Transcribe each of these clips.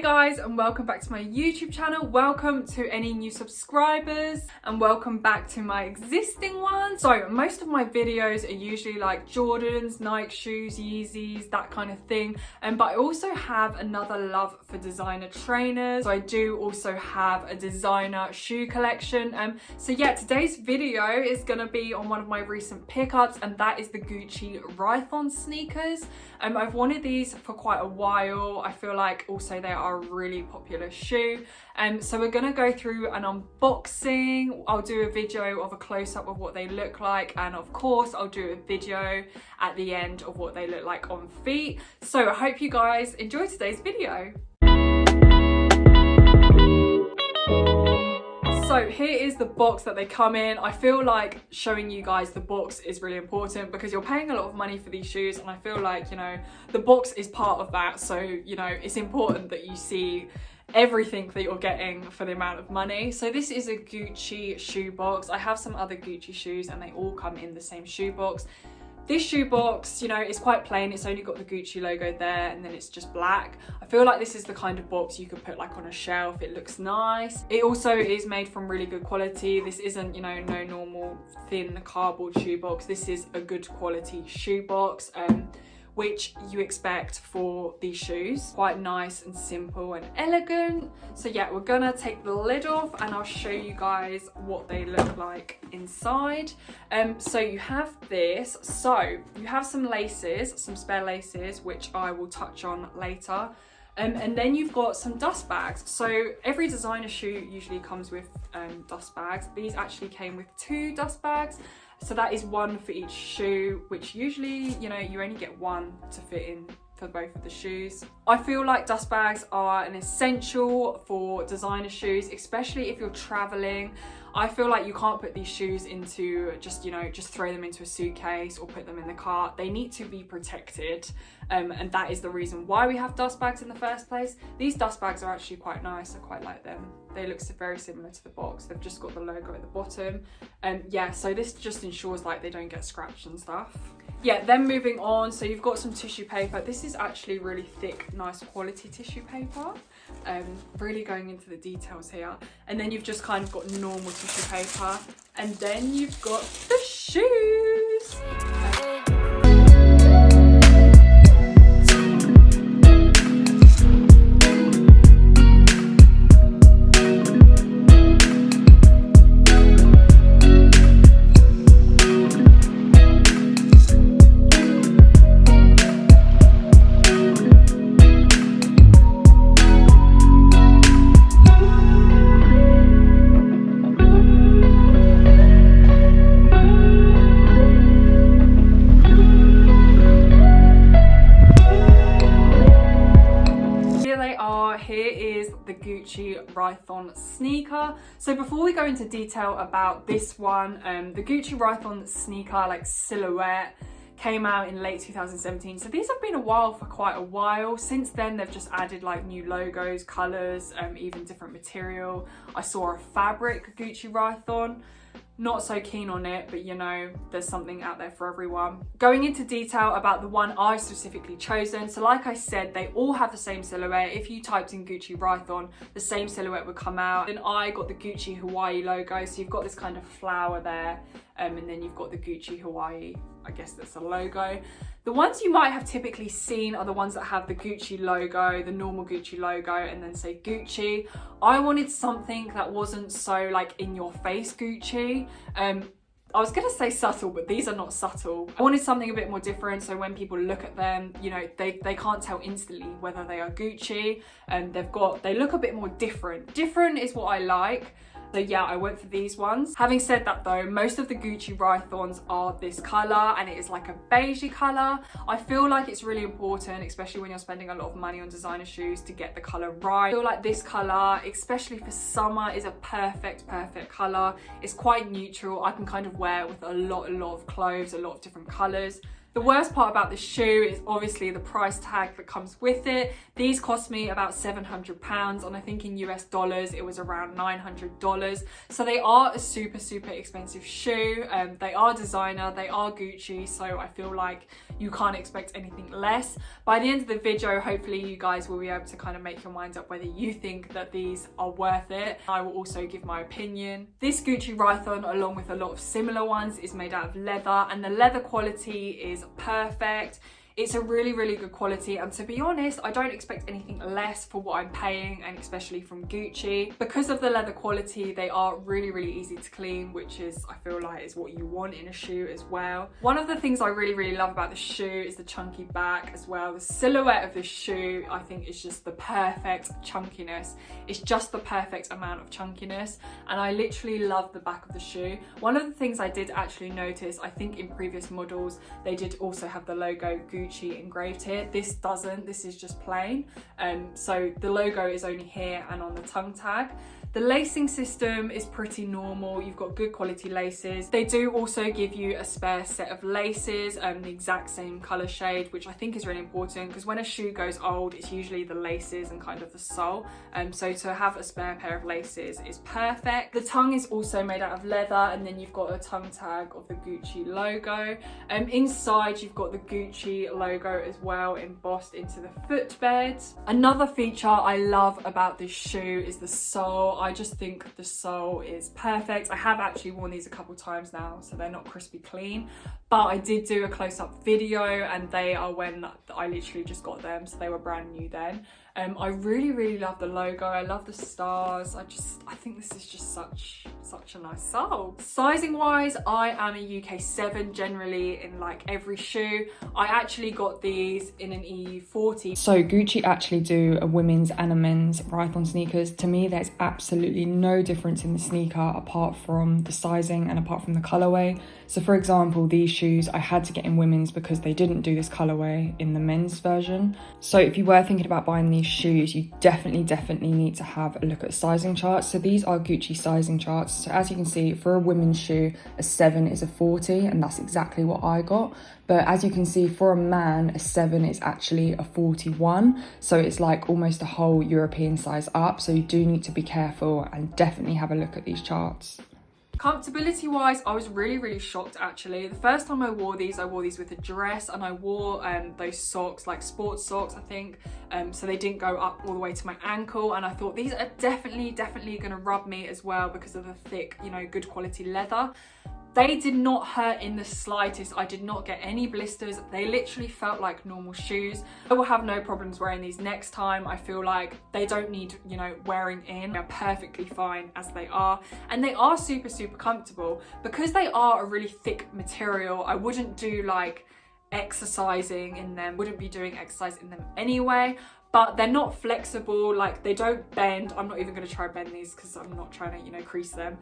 guys, and welcome back to my YouTube channel. Welcome to any new subscribers and welcome back to my existing ones. So most of my videos are usually like Jordans, Nike shoes, Yeezys, that kind of thing. But I also have another love for designer trainers. So I do also have a designer shoe collection. So yeah, today's video is gonna be on one of my recent pickups, and that is the Gucci Rhyton sneakers. I've wanted these for quite a while. I feel like also they are a really popular shoe. So we're gonna go through an unboxing. I'll do a video of a close-up of what they look like, and of course I'll do a video at the end of what they look like on feet. So I hope you guys enjoy today's video. So here is the box that they come in. I feel like showing you guys the box is really important because you're paying a lot of money for these shoes, and I feel like, you know, the box is part of that. So, you know, it's important that you see everything that you're getting for the amount of money. So this is a Gucci shoe box. I have some other Gucci shoes and they all come in the same shoe box. This shoe box, you know, it's quite plain. It's only got the Gucci logo there and then it's just black. I feel like this is the kind of box you could put like on a shelf. It looks nice. It also is made from really good quality. This isn't, you know, no normal thin cardboard shoe box. This is a good quality shoe box, which you expect for these shoes. Quite nice and simple and elegant. So yeah, we're gonna take the lid off and I'll show you guys what they look like inside. So you have this. So you have some laces, some spare laces, which I will touch on later. And then you've got some dust bags. So every designer shoe usually comes with dust bags. These actually came with 2 dust bags. So that is 1 for each shoe, which usually, you know, you only get 1 to fit in for both of the shoes. I feel like dust bags are an essential for designer shoes, especially if you're traveling. I feel like you can't put these shoes into just throw them into a suitcase or put them in the car. They need to be protected. And that is the reason why we have dust bags in the first place. These dust bags are actually quite nice. I quite like them. They look very similar to the box. They've just got the logo at the bottom. Yeah, so this just ensures like they don't get scratched and stuff. Yeah, then moving on, so you've got some tissue paper. This is actually really thick, nice quality tissue paper. Really going into the details here. And then you've just kind of got normal tissue paper. And then you've got the shoes. Here is the Gucci Rhyton sneaker. So before we go into detail about this one, the Gucci Rhyton sneaker like silhouette came out in late 2017. So these have been a while for quite a while. Since then, they've just added like new logos, colors, even different material. I saw a fabric Gucci Rhyton. Not so keen on it, but you know, there's something out there for everyone. Going into detail about the one I've specifically chosen. So like I said, they all have the same silhouette. If you typed in Gucci Rhyton, the same silhouette would come out. And I got the Gucci Hawaii logo. So you've got this kind of flower there. And then you've got the Gucci Hawaii, I guess that's a logo. The ones you might have typically seen are the ones that have the Gucci logo, the normal Gucci logo, and then say Gucci. I wanted something that wasn't so like in your face Gucci. I was gonna say subtle, but these are not subtle. I wanted something a bit more different, so when people look at them, you know, they can't tell instantly whether they are Gucci, and they look a bit more different. Different is what I like. So yeah, I went for these ones. Having said that though, most of the Gucci Rhythons are this color, and it is like a beigey color. I feel like it's really important, especially when you're spending a lot of money on designer shoes, to get the color right. I feel like this color, especially for summer, is a perfect color. It's quite neutral. I can kind of wear it with a lot of clothes, a lot of different colors. The worst part about this shoe is obviously the price tag that comes with it. These cost me about £700, and I think in US dollars it was around $900. So they are a super expensive shoe. They are designer, they are Gucci, so I feel like you can't expect anything less. By the end of the video, hopefully you guys will be able to kind of make your minds up whether you think that these are worth it. I will also give my opinion. This Gucci Rhyton, along with a lot of similar ones, is made out of leather, and the leather quality is perfect. It's a really good quality, and to be honest, I don't expect anything less for what I'm paying, and especially from Gucci. Because of the leather quality, they are really easy to clean, which is, I feel like, is what you want in a shoe as well. One of the things I really love about the shoe is the chunky back as well. The silhouette of this shoe, I think, is just the perfect chunkiness. It's just the perfect amount of chunkiness, and I literally love the back of the shoe. One of the things I did actually notice, I think in previous models, they did also have the logo Gucci engraved here. This doesn't, this is just plain. So the logo is only here and on the tongue tag. The lacing system is pretty normal. You've got good quality laces. They do also give you a spare set of laces, the exact same color shade, which I think is really important because when a shoe goes old, it's usually the laces and kind of the sole. So to have a spare pair of laces is perfect. The tongue is also made out of leather, and then you've got a tongue tag of the Gucci logo. Inside, you've got the Gucci logo as well embossed into the footbed. Another feature I love about this shoe is the sole. I just think the sole is perfect. I have actually worn these a couple times now, so they're not crispy clean, but I did do a close-up video, and they are when I literally just got them, so they were brand new then. I really love the logo. I love the stars. I think this is just such a nice sole. Sizing wise, I am a UK 7 generally in like every shoe. I actually got these in an EU40. So Gucci actually do a women's and a men's Rhyton sneakers. To me, there's absolutely no difference in the sneaker apart from the sizing and apart from the colorway. So for example, these shoes I had to get in women's because they didn't do this colorway in the men's version. So if you were thinking about buying these shoes, you definitely need to have a look at sizing charts. So these are Gucci sizing charts. So as you can see, for a women's shoe, a 7 is a 40, and that's exactly what I got. But as you can see, for a man, a 7 is actually a 41. So it's like almost a whole European size up. So you do need to be careful and definitely have a look at these charts. Comfortability wise, I was really shocked actually. The first time I wore these with a dress, and I wore those socks, like sports socks I think, so they didn't go up all the way to my ankle, and I thought these are definitely gonna rub me as well because of the thick, you know, good quality leather. They did not hurt in the slightest. I did not get any blisters. They literally felt like normal shoes. I will have no problems wearing these next time. I feel like they don't need, you know, wearing in. They're perfectly fine as they are. And they are super comfortable. Because they are a really thick material, I wouldn't do like exercising in them. Wouldn't be doing exercise in them anyway. But they're not flexible, like they don't bend. I'm not even gonna try bend these because I'm not trying to, you know, crease them.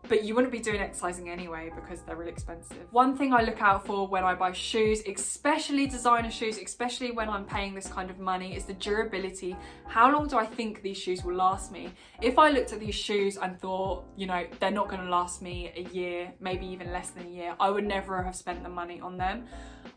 But you wouldn't be doing exercising anyway because they're really expensive. One thing I look out for when I buy shoes, especially designer shoes, especially when I'm paying this kind of money, is the durability. How long do I think these shoes will last me? If I looked at these shoes and thought, you know, they're not gonna last me a year, maybe even less than a year, I would never have spent the money on them.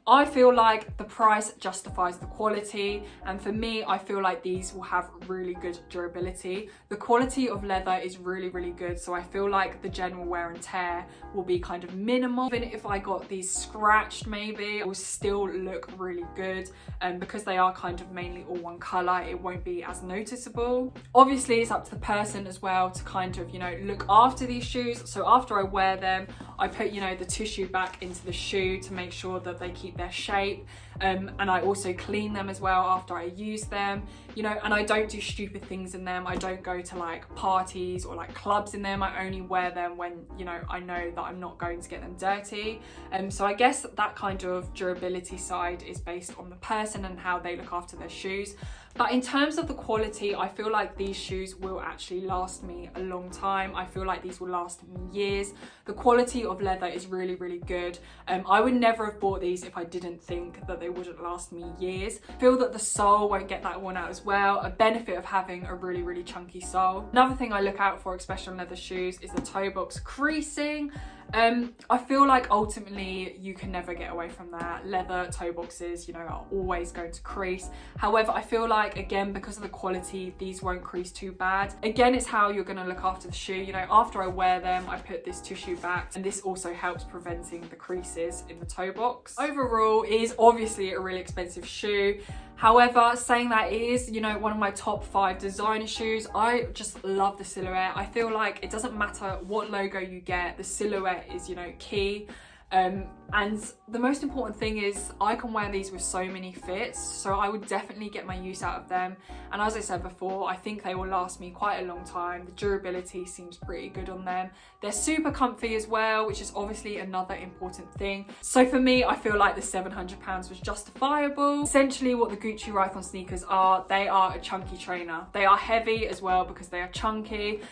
I feel like the price justifies the quality, and for me, I feel like these will have really good durability. The quality of leather is really good, so I feel like the general wear and tear will be kind of minimal. Even if I got these scratched maybe, it will still look really good, and because they are kind of mainly all one colour, it won't be as noticeable. Obviously, it's up to the person as well to kind of, you know, look after these shoes. So after I wear them, I put, you know, the tissue back into the shoe to make sure that they keep their shape, and I also clean them as well after I use them, you know, and I don't do stupid things in them. I don't go to like parties or like clubs in them. I only wear them when, you know, I know that I'm not going to get them dirty. So I guess that kind of durability side is based on the person and how they look after their shoes. But in terms of the quality, I feel like these shoes will actually last me a long time. I feel like these will last me years. The quality of leather is really good. I would never have bought these if I didn't think that they wouldn't last me years. I feel that the sole won't get that worn out as well. A benefit of having a really chunky sole. Another thing I look out for, especially on leather shoes, is the toe box creasing. I feel like ultimately you can never get away from that. Leather toe boxes, you know, are always going to crease. However, I feel like, again, because of the quality, these won't crease too bad. Again, it's how you're going to look after the shoe. You know, after I wear them, I put this tissue back, and this also helps preventing the creases in the toe box. Overall, it is obviously a really expensive shoe. However, saying that, it is, you know, one of my top 5 designer shoes. I just love the silhouette. I feel like it doesn't matter what logo you get, the silhouette is, you know, key. And the most important thing is I can wear these with so many fits, so I would definitely get my use out of them. And as I said before, I think they will last me quite a long time. The durability seems pretty good on them. They're super comfy as well, which is obviously another important thing. So for me, I feel like the £700 was justifiable. Essentially what the Gucci Rhyton sneakers are, they are a chunky trainer. They are heavy as well because they are chunky.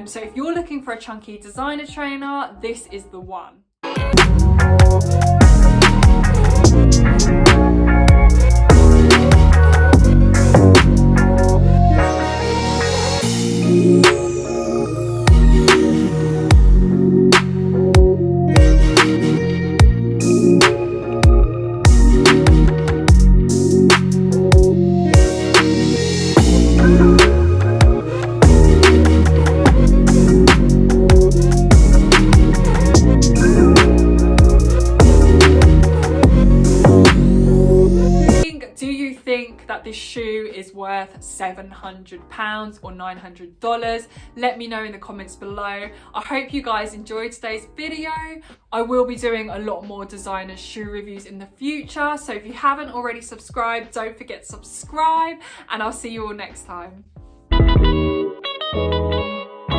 So if you're looking for a chunky designer trainer, this is the one. That this shoe is worth £700 or $900? Let me know in the comments below. I hope you guys enjoyed today's video. I will be doing a lot more designer shoe reviews in the future, so if you haven't already subscribed, don't forget to subscribe, and I'll see you all next time.